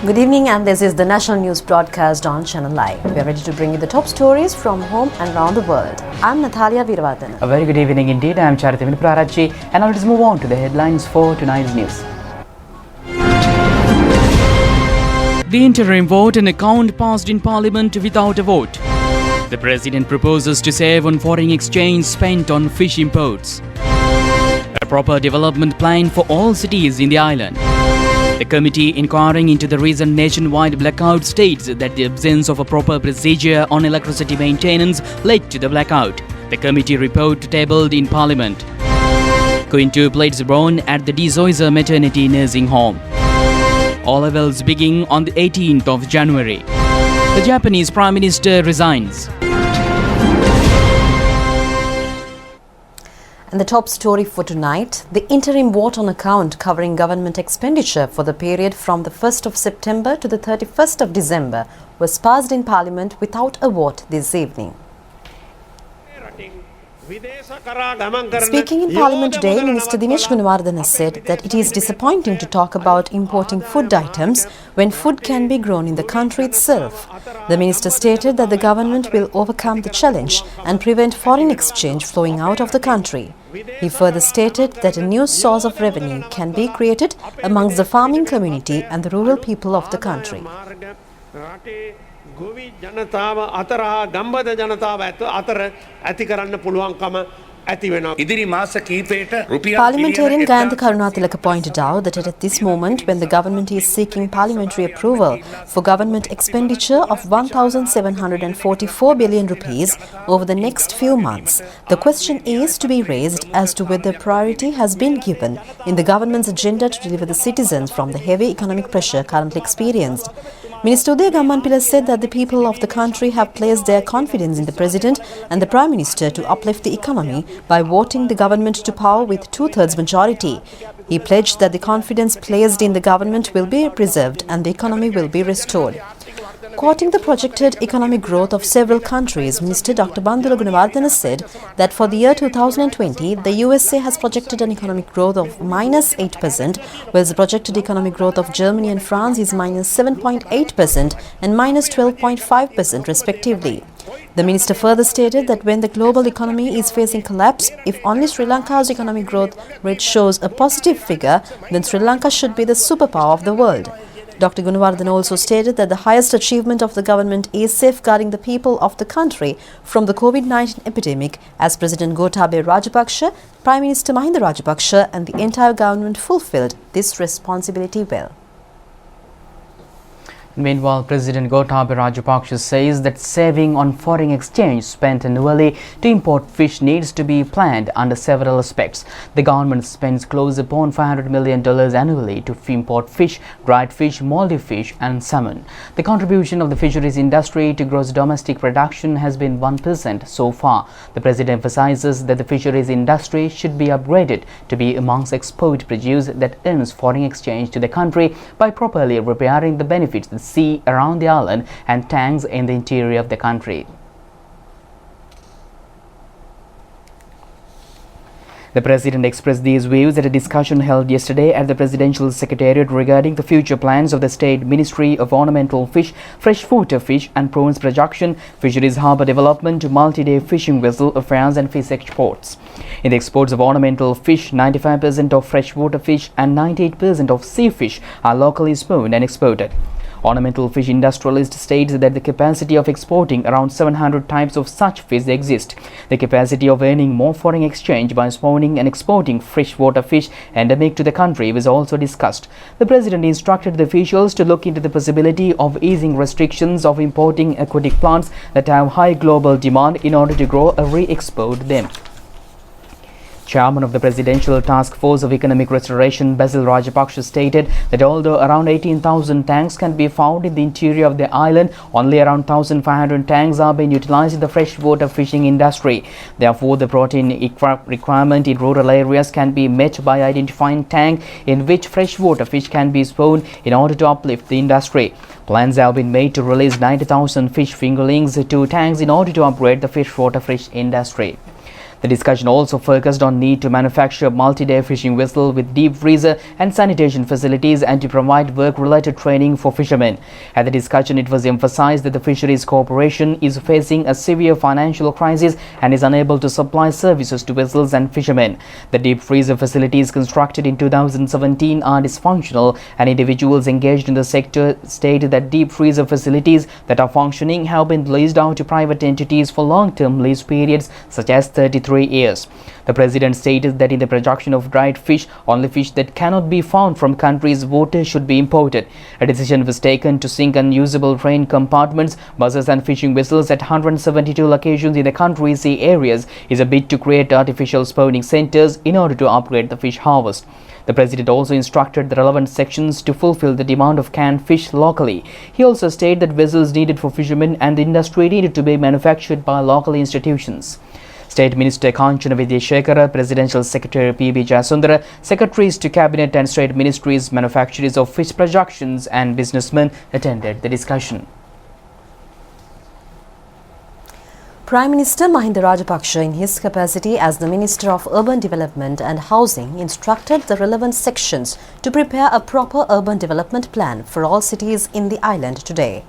Good evening, and this is the national news broadcast on Channel Live. We are ready to bring you the top stories from home and around the world. I'm Natalia Veeravardhana. A very good evening indeed. I'm Charithavan Prarachi, and now let's move on to the headlines for tonight's news. The interim vote and account passed in Parliament without a vote. The President proposes to save on foreign exchange spent on fish imports. A proper development plan for all cities in the island. The committee inquiring into the recent nationwide blackout states that the absence of a proper procedure on electricity maintenance led to the blackout. The committee report tabled in Parliament. Quintuplets born at the De Soiza Maternity Nursing Home. O-levels begin on the 18th of January. The Japanese Prime Minister resigns. And the top story for tonight, the interim vote on account covering government expenditure for the period from the 1st of September to the 31st of December was passed in Parliament without a vote this evening. Speaking in Parliament today, Minister Dinesh Gunawardena said that it is disappointing to talk about importing food items when food can be grown in the country itself. The minister stated that the government will overcome the challenge and prevent foreign exchange flowing out of the country. He further stated that a new source of revenue can be created amongst the farming community and the rural people of the country. Parliamentarian Gayantha Karunatilaka pointed out that at this moment, when the government is seeking parliamentary approval for government expenditure of 1,744 billion rupees over the next few months, the question is to be raised as to whether priority has been given in the government's agenda to deliver the citizens from the heavy economic pressure currently experienced. Minister Udaya Gammanpilla said that the people of the country have placed their confidence in the President and the Prime Minister to uplift the economy by voting the government to power with two-thirds majority. He pledged that the confidence placed in the government will be preserved and the economy will be restored. Quoting the projected economic growth of several countries, Minister Dr. Bandula Gunawardena said that for the year 2020, the USA has projected an economic growth of -8%, whereas the projected economic growth of Germany and France is -7.8% and -12.5% respectively. The minister further stated that when the global economy is facing collapse, if only Sri Lanka's economic growth rate shows a positive figure, then Sri Lanka should be the superpower of the world. Dr. Gunawardena also stated that the highest achievement of the government is safeguarding the people of the country from the COVID-19 epidemic, as President Gotabaya Rajapaksa, Prime Minister Mahinda Rajapaksa and the entire government fulfilled this responsibility well. Meanwhile, President Gotabaya Rajapaksa says that saving on foreign exchange spent annually to import fish needs to be planned under several aspects. The government spends close upon $500 million annually to import fish, dried fish, moldy fish and salmon. The contribution of the fisheries industry to gross domestic production has been 1% so far. The President emphasizes that the fisheries industry should be upgraded to be amongst export produce that earns foreign exchange to the country by properly repairing the benefits the sea around the island and tanks in the interior of the country. The President expressed these views at a discussion held yesterday at the Presidential Secretariat regarding the future plans of the State Ministry of Ornamental Fish, Freshwater Fish and Prawns Production, Fisheries Harbour Development, Multi-Day Fishing Vessel Affairs and Fish Exports. In the exports of ornamental fish, 95% of freshwater fish and 98% of sea fish are locally spawned and exported. Ornamental fish industrialist states that the capacity of exporting around 700 types of such fish exist. The capacity of earning more foreign exchange by spawning and exporting freshwater fish endemic to the country was also discussed. The President instructed the officials to look into the possibility of easing restrictions of importing aquatic plants that have high global demand in order to grow or re-export them. Chairman of the Presidential Task Force of Economic Restoration, Basil Rajapaksa, stated that although around 18,000 tanks can be found in the interior of the island, only around 1,500 tanks are being utilized in the freshwater fishing industry. Therefore, the protein requirement in rural areas can be met by identifying tanks in which freshwater fish can be spawned in order to uplift the industry. Plans have been made to release 90,000 fish fingerlings to tanks in order to upgrade the freshwater fish industry. The discussion also focused on need to manufacture multi-day fishing vessel with deep freezer and sanitation facilities and to provide work-related training for fishermen. At the discussion, it was emphasized that the Fisheries Corporation is facing a severe financial crisis and is unable to supply services to vessels and fishermen. The deep freezer facilities constructed in 2017 are dysfunctional, and individuals engaged in the sector stated that deep freezer facilities that are functioning have been leased out to private entities for long-term lease periods such as 33 years. The president stated that in the production of dried fish, only fish that cannot be found from countries' waters should be imported. A decision was taken to sink unusable train compartments, buses and fishing vessels at 172 locations in the country's sea areas is a bid to create artificial spawning centers in order to upgrade the fish harvest. The president also instructed the relevant sections to fulfill the demand of canned fish locally. He also stated that vessels needed for fishermen and the industry needed to be manufactured by local institutions. State Minister Kanchana Vidyashekara, Presidential Secretary P.B. Jayasundara, Secretaries to Cabinet and State Ministries, manufacturers of fish productions and businessmen attended the discussion. Prime Minister Mahinda Rajapaksa, in his capacity as the Minister of Urban Development and Housing, instructed the relevant sections to prepare a proper urban development plan for all cities in the island today.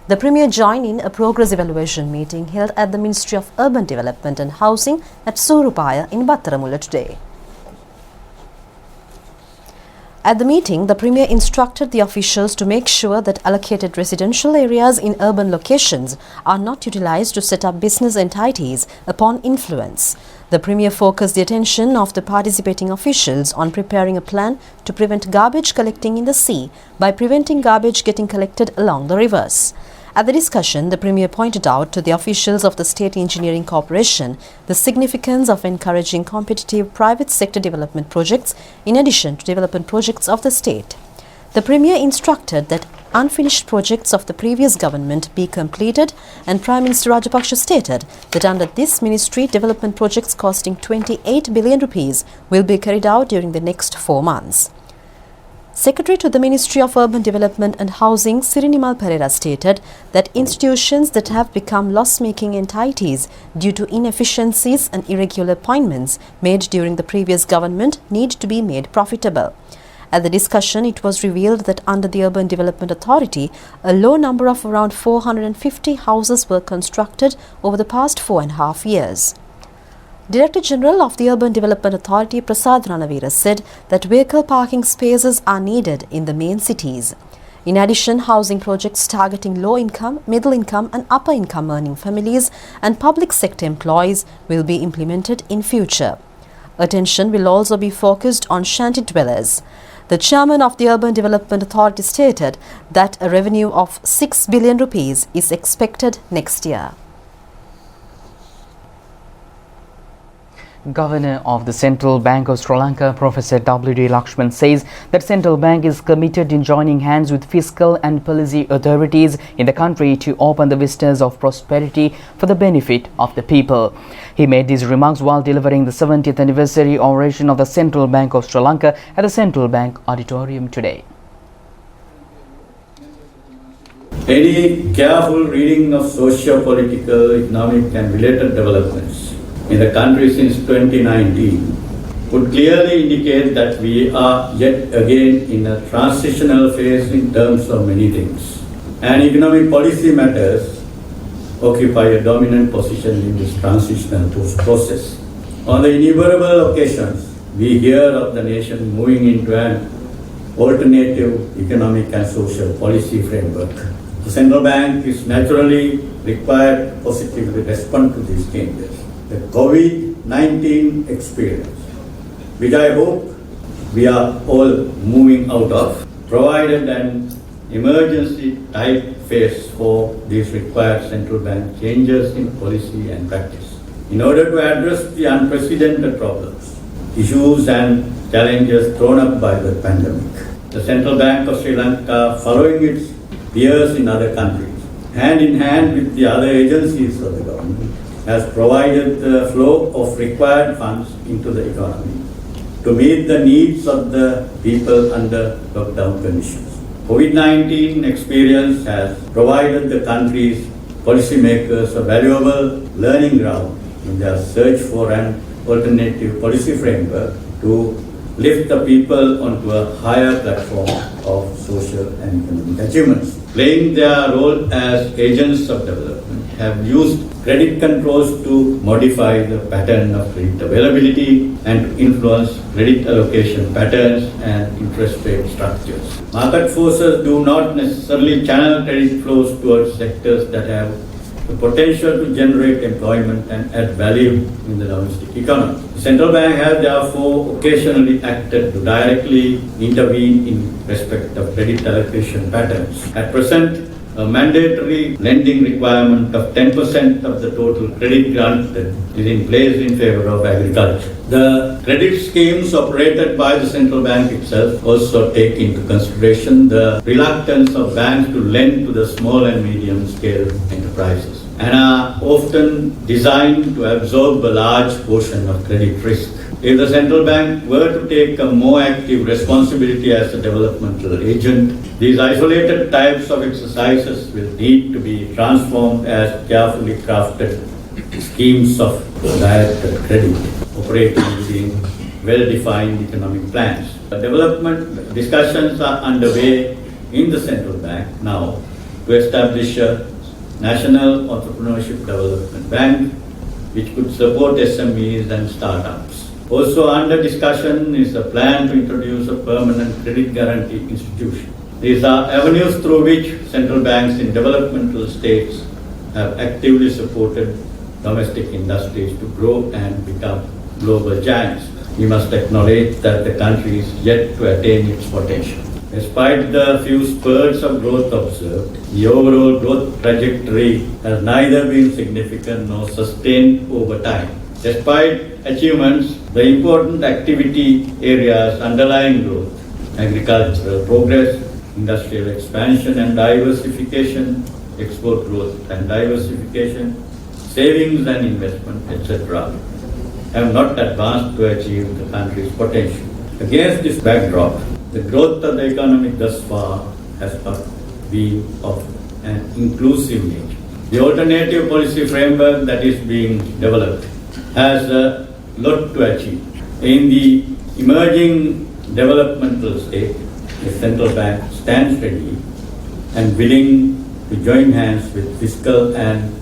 The Premier joined in a progress evaluation meeting held at the Ministry of Urban Development and Housing at Surupaya in Battaramulla today. At the meeting, the Premier instructed the officials to make sure that allocated residential areas in urban locations are not utilised to set up business entities upon influence. The Premier focused the attention of the participating officials on preparing a plan to prevent garbage collecting in the sea by preventing garbage getting collected along the rivers. At the discussion, the Premier pointed out to the officials of the State Engineering Corporation the significance of encouraging competitive private sector development projects in addition to development projects of the state. The Premier instructed that unfinished projects of the previous government be completed, and Prime Minister Rajapaksa stated that under this ministry, development projects costing 28 billion rupees will be carried out during the next 4 months. Secretary to the Ministry of Urban Development and Housing, Sirinimal Pereira, stated that institutions that have become loss-making entities due to inefficiencies and irregular appointments made during the previous government need to be made profitable. At the discussion, it was revealed that under the Urban Development Authority, a low number of around 450 houses were constructed over the past 4.5 years. Director General of the Urban Development Authority, Prasad Ranavira, said that vehicle parking spaces are needed in the main cities. In addition, housing projects targeting low-income, middle-income and upper-income earning families and public sector employees will be implemented in future. Attention will also be focused on shanty dwellers. The chairman of the Urban Development Authority stated that a revenue of 6 billion rupees is expected next year. Governor of the Central Bank of Sri Lanka, Professor W.D. Lakshman, says that Central Bank is committed in joining hands with fiscal and policy authorities in the country to open the vistas of prosperity for the benefit of the people. He made these remarks while delivering the 70th anniversary oration of the Central Bank of Sri Lanka at the Central Bank Auditorium today. Any careful reading of socio-political, economic and related developments in the country since 2019 would clearly indicate that we are yet again in a transitional phase in terms of many things. And economic policy matters occupy a dominant position in this transitional process. On the innumerable occasions, we hear of the nation moving into an alternative economic and social policy framework. The central bank is naturally required to positively respond to these changes. The COVID-19 experience, which I hope we are all moving out of, provided an emergency type phase for these required central bank changes in policy and practice. In order to address the unprecedented problems, issues and challenges thrown up by the pandemic, the Central Bank of Sri Lanka, following its peers in other countries, hand in hand with the other agencies of the government, has provided the flow of required funds into the economy to meet the needs of the people under lockdown conditions. COVID-19 experience has provided the country's policymakers a valuable learning ground in their search for an alternative policy framework to lift the people onto a higher platform of social and economic achievements. Playing their role as agents of development, have used credit controls to modify the pattern of credit availability and to influence credit allocation patterns and interest rate structures. Market forces do not necessarily channel credit flows towards sectors that have the potential to generate employment and add value in the domestic economy. The central bank has therefore occasionally acted to directly intervene in respect of credit allocation patterns. At present, a mandatory lending requirement of 10% of the total credit granted is in place in favor of agriculture. The credit schemes operated by the central bank itself also take into consideration the reluctance of banks to lend to the small and medium scale enterprises and are often designed to absorb a large portion of credit risk. If the central bank were to take a more active responsibility as a developmental agent, these isolated types of exercises will need to be transformed as carefully crafted schemes of directed credit operating within well-defined economic plans. The development discussions are underway in the central bank now to establish a National Entrepreneurship Development Bank which could support SMEs and startups. Also under discussion is a plan to introduce a permanent credit guarantee institution. These are avenues through which central banks in developmental states have actively supported domestic industries to grow and become global giants. We must acknowledge that the country is yet to attain its potential. Despite the few spurts of growth observed, the overall growth trajectory has neither been significant nor sustained over time. Despite achievements, the important activity areas underlying growth, agricultural progress, industrial expansion and diversification, export growth and diversification, savings and investment, etc., have not advanced to achieve the country's potential. Against this backdrop, the growth of the economy thus far has not been of an inclusive nature. The alternative policy framework that is being developed has a lot to achieve. In the emerging developmental state, the central bank stands ready and willing to join hands with fiscal and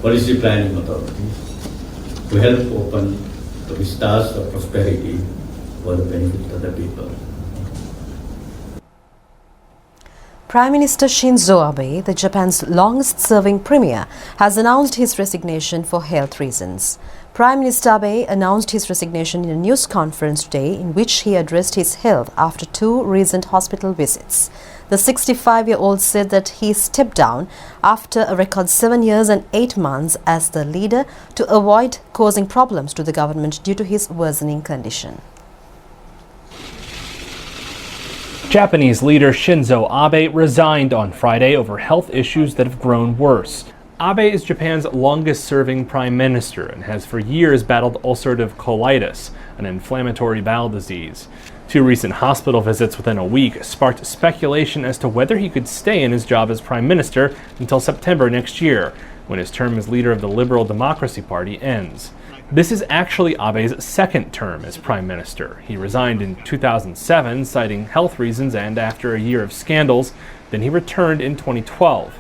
policy planning authorities to help open the vistas of prosperity for the benefit of the people. Prime Minister Shinzo Abe, the Japan's longest-serving premier, has announced his resignation for health reasons. Prime Minister Abe announced his resignation in a news conference today in which he addressed his health after 2 recent hospital visits. The 65-year-old said that he stepped down after a record 7 years and 8 months as the leader to avoid causing problems to the government due to his worsening condition. Japanese leader Shinzo Abe resigned on Friday over health issues that have grown worse. Abe is Japan's longest-serving prime minister and has for years battled ulcerative colitis, an inflammatory bowel disease. 2 recent hospital visits within a week sparked speculation as to whether he could stay in his job as prime minister until September next year, when his term as leader of the Liberal Democracy Party ends. This is actually Abe's second term as prime minister. He resigned in 2007, citing health reasons, and after a year of scandals, then he returned in 2012.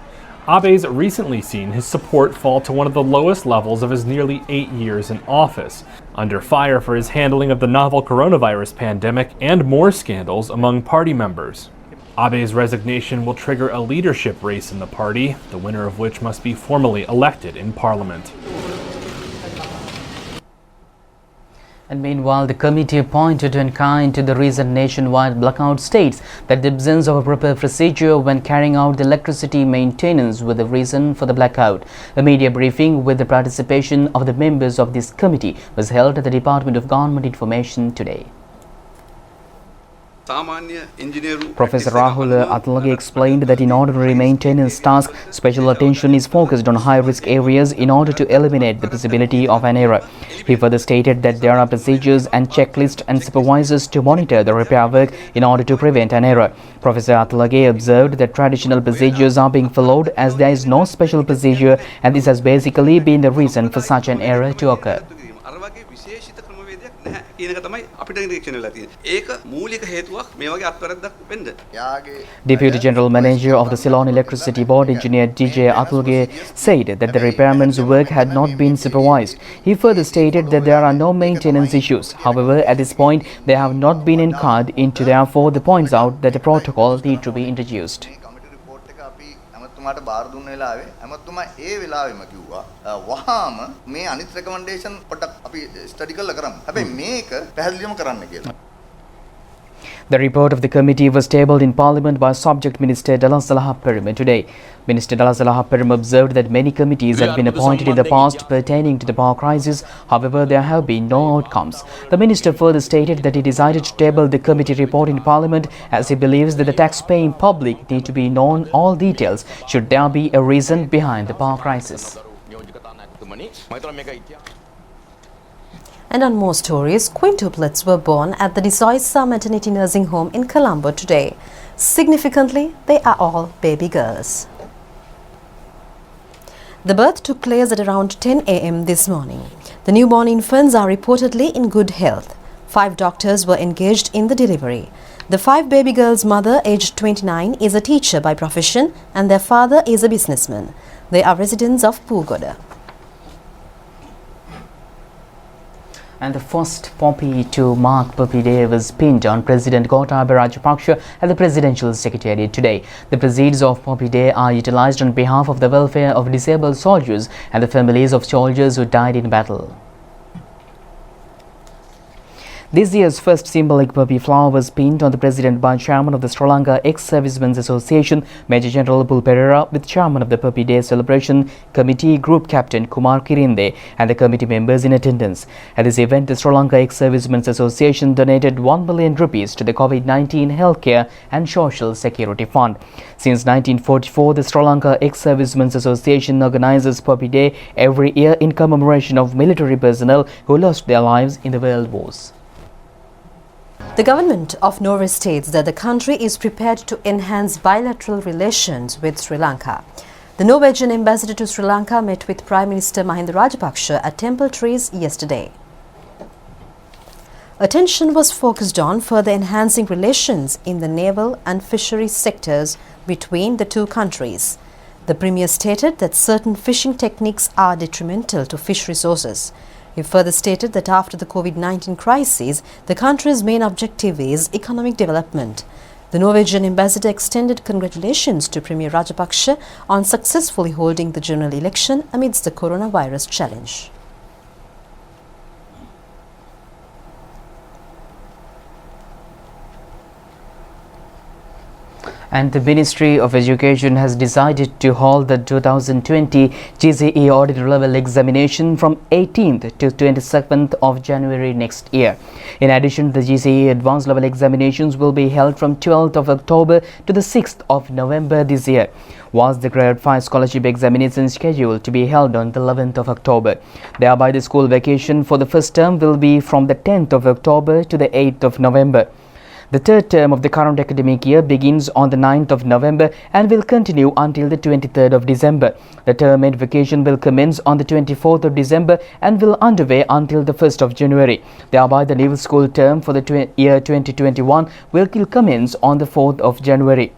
Abe's recently seen his support fall to one of the lowest levels of his nearly 8 years in office, under fire for his handling of the novel coronavirus pandemic and more scandals among party members. Abe's resignation will trigger a leadership race in the party, the winner of which must be formally elected in parliament. And meanwhile, the committee appointed to inquire into the recent nationwide blackout states that the absence of a proper procedure when carrying out the electricity maintenance was the reason for the blackout. A media briefing with the participation of the members of this committee was held at the Department of Government Information today. Professor Rahul Atlage explained that in ordinary maintenance tasks, special attention is focused on high-risk areas in order to eliminate the possibility of an error. He further stated that there are procedures and checklists and supervisors to monitor the repair work in order to prevent an error. Professor Atlage observed that traditional procedures are being followed as there is no special procedure, and this has basically been the reason for such an error to occur. Deputy General Manager of the Ceylon Electricity Board, Engineer DJ Atulge, said that the repairman's work had not been supervised. He further stated that there are no maintenance issues. However, at this point, they have not been incurred into, therefore, the points out that a protocol need to be introduced. මට බාර දුන්න වෙලාවේ ඇමතුමා ඒ වෙලාවෙම කිව්වා වහාම මේ අනිත් recommendation පොඩ්ඩක් අපි ස්ටඩි කරලා කරමු. හැබැයි මේක පැහැදිලිවම කරන්න කියලා. The report of the committee was tabled in Parliament by Subject Minister Dalasalah Perum today. Minister Dalasalah Perum observed that many committees have been appointed in the past pertaining to the power crisis. However, there have been no outcomes. The minister further stated that he decided to table the committee report in Parliament as he believes that the tax-paying public need to be known all details should there be a reason behind the power crisis. And on more stories, quintuplets were born at the Desoisa Maternity Nursing Home in Colombo today. Significantly, they are all baby girls. The birth took place at around 10 a.m. this morning. The newborn infants are reportedly in good health. 5 doctors were engaged in the delivery. The 5 baby girls' mother, aged 29, is a teacher by profession and their father is a businessman. They are residents of Pugoda. And the first poppy to mark Poppy Day was pinned on President Gotabaya Rajapaksa at the Presidential Secretariat today. The proceeds of Poppy Day are utilized on behalf of the welfare of disabled soldiers and the families of soldiers who died in battle. This year's first symbolic poppy flower was pinned on the President by Chairman of the Sri Lanka Ex-Servicemen's Association, Major General Bull Pereira, with Chairman of the Poppy Day Celebration Committee, Group Captain Kumar Kirinde, and the committee members in attendance. At this event, the Sri Lanka Ex-Servicemen's Association donated 1 billion rupees to the COVID-19 Healthcare and Social Security Fund. Since 1944, the Sri Lanka Ex-Servicemen's Association organizes Poppy Day every year in commemoration of military personnel who lost their lives in the world wars. The government of Norway states that the country is prepared to enhance bilateral relations with Sri Lanka. The Norwegian ambassador to Sri Lanka met with Prime Minister Mahinda Rajapaksa at Temple Trees yesterday. Attention was focused on further enhancing relations in the naval and fisheries sectors between the two countries. The Premier stated that certain fishing techniques are detrimental to fish resources. He further stated that after the COVID-19 crisis, the country's main objective is economic development. The Norwegian ambassador extended congratulations to Premier Rajapaksa on successfully holding the general election amidst the coronavirus challenge. And the Ministry of Education has decided to hold the 2020 GCE audit level examination from 18th to 27th of January next year. In addition, the GCE advanced level examinations will be held from 12th of October to the 6th of November this year, whilst the Grade 5 scholarship examination scheduled to be held on the 11th of October. Thereby, the school vacation for the first term will be from the 10th of October to the 8th of November. The third term of the current academic year begins on the 9th of November and will continue until the 23rd of December. The term-end vacation will commence on the 24th of December and will underway until the 1st of January. Thereby, the new school term for the year 2021 will commence on the 4th of January.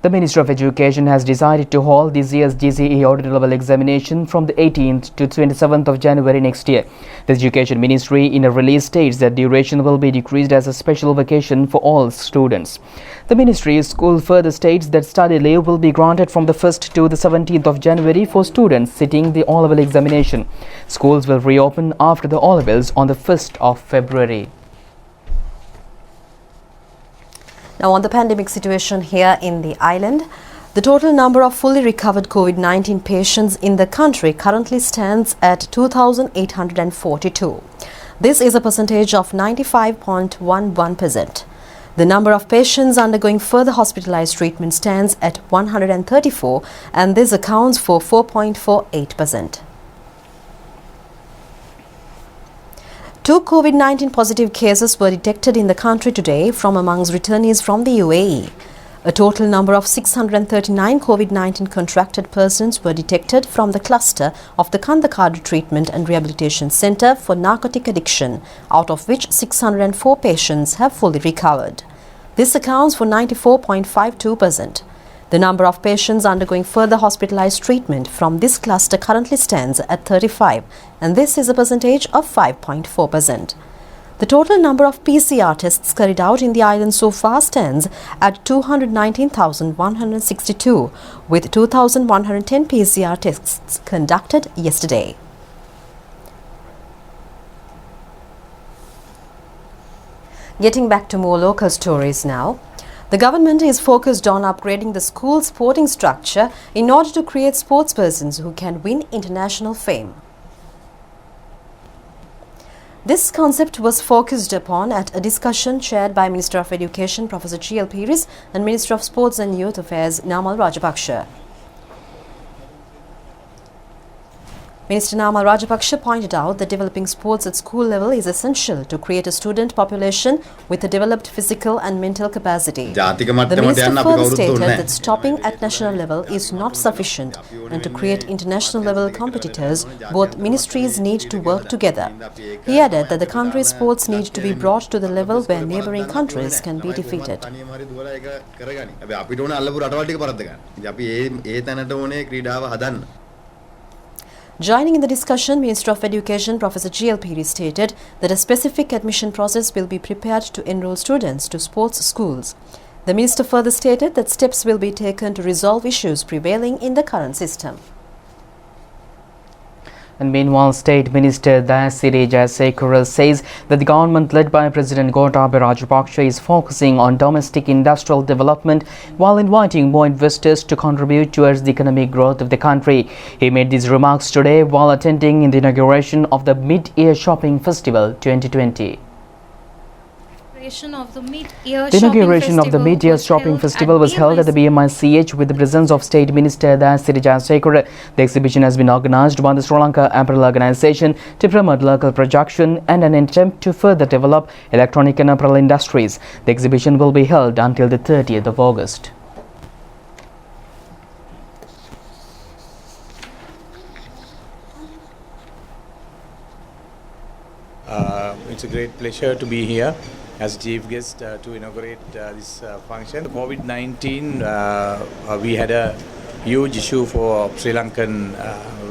The Ministry of Education has decided to hold this year's GCE audit level examination from the 18th to 27th of January next year. The Education Ministry in a release states that duration will be decreased as a special vacation for all students. The Ministry's school further states that study leave will be granted from the 1st to the 17th of January for students sitting the O-level examination. Schools will reopen after the O-levels on the 1st of February. Now, on the pandemic situation here in the island, the total number of fully recovered COVID-19 patients in the country currently stands at 2,842. This is a percentage of 95.11%. The number of patients undergoing further hospitalized treatment stands at 134, and this accounts for 4.48%. Two COVID-19 positive cases were detected in the country today from amongst returnees from the UAE. A total number of 639 COVID-19 contracted persons were detected from the cluster of the Kandakadu Treatment and Rehabilitation Centre for Narcotic Addiction, out of which 604 patients have fully recovered. This accounts for 94.52%. The number of patients undergoing further hospitalized treatment from this cluster currently stands at 35, and this is a percentage of 5.4%. The total number of PCR tests carried out in the island so far stands at 219,162, with 2,110 PCR tests conducted yesterday. Getting back to more local stories now. The government is focused on upgrading the school sporting structure in order to create sportspersons who can win international fame. This concept was focused upon at a discussion chaired by Minister of Education Professor G.L. Piris and Minister of Sports and Youth Affairs Namal Rajapaksha. Minister Namal Rajapaksha pointed out that developing sports at school level is essential to create a student population with a developed physical and mental capacity. The minister further stated that stopping at national level is not sufficient, and to create international level competitors, both ministries need to work together. He added that the country's sports need to be brought to the level where neighboring countries can be defeated. Joining in the discussion, Minister of Education Professor G.L. Piris stated that a specific admission process will be prepared to enroll students to sports schools. The minister further stated that steps will be taken to resolve issues prevailing in the current system. And meanwhile, State Minister Dayasiri Jayasekara says that the government led by President Gotabaya Rajapaksa is focusing on domestic industrial development while inviting more investors to contribute towards the economic growth of the country. He made these remarks today while attending the inauguration of the Mid-Year Shopping Festival 2020. The inauguration of the Mid-Year Shopping Festival was held at the BMICH with the presence of State Minister Dayasiri Jayasekara. The exhibition has been organized by the Sri Lanka Apparel Organization to promote local production and an attempt to further develop electronic and apparel industries. The exhibition will be held until the 30th of August. It's a great pleasure to be here as chief guest to inaugurate this function. COVID-19, we had a huge issue for Sri Lankan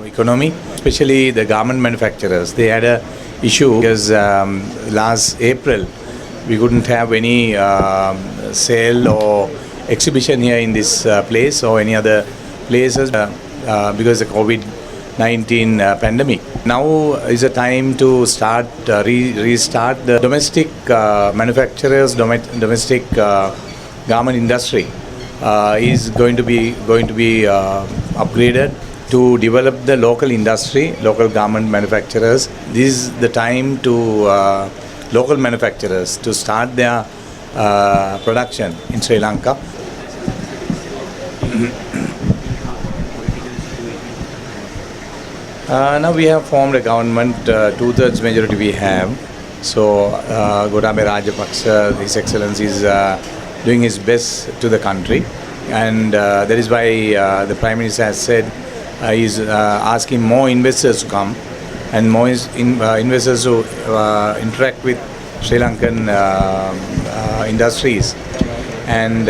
economy, especially the garment manufacturers. They had a issue because last April we couldn't have any sale or exhibition here in this place or any other places because of the COVID-19 pandemic. Now is a time to start restart the domestic manufacturers, domestic garment industry is going to be upgraded to develop the local industry, local garment manufacturers. This is the time to local manufacturers to start their production in Sri Lanka. Now we have formed a government, two-thirds majority we have. So Gotabaya Rajapaksa, His Excellency, is doing his best to the country, and that is why the Prime Minister has said he is asking more investors to come and more investors to interact with Sri Lankan industries. And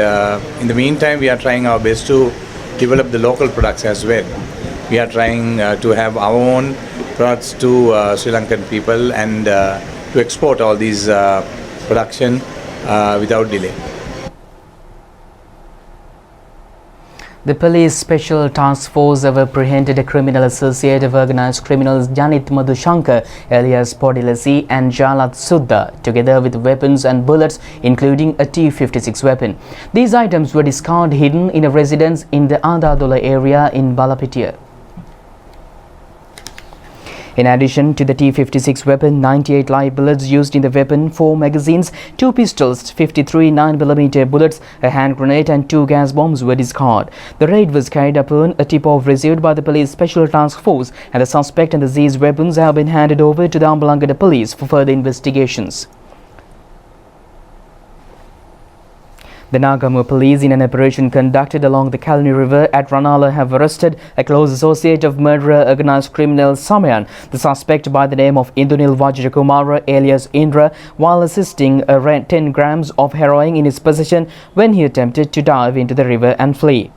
in the meantime, we are trying our best to develop the local products as well. We are trying to have our own products to Sri Lankan people and to export all these production without delay. The police special task force have apprehended a criminal associate of organised criminals Janit Madhushankar alias Podilasi and Jalat Sudha, together with weapons and bullets including a T-56 weapon. These items were discovered hidden in a residence in the Adadola area in Balapitia. In addition to the T-56 weapon, 98 live bullets used in the weapon, 4 magazines, 2 pistols, 53 9mm bullets, a hand grenade and 2 gas bombs were discarded. The raid was carried upon a tip-off received by the police special task force, and the suspect and the seized weapons have been handed over to the Ambalangada police for further investigations. The Nagamur police, in an operation conducted along the Kalani River at Ranala, have arrested a close associate of murderer organized criminal Samayan, the suspect by the name of Indunil Vajrakumara alias Indra, while assisting 10 grams of heroin in his possession when he attempted to dive into the river and flee.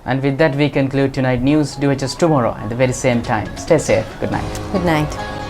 And with that, we conclude tonight's news. Do it just tomorrow at the very same time. Stay safe. Good night. Good night.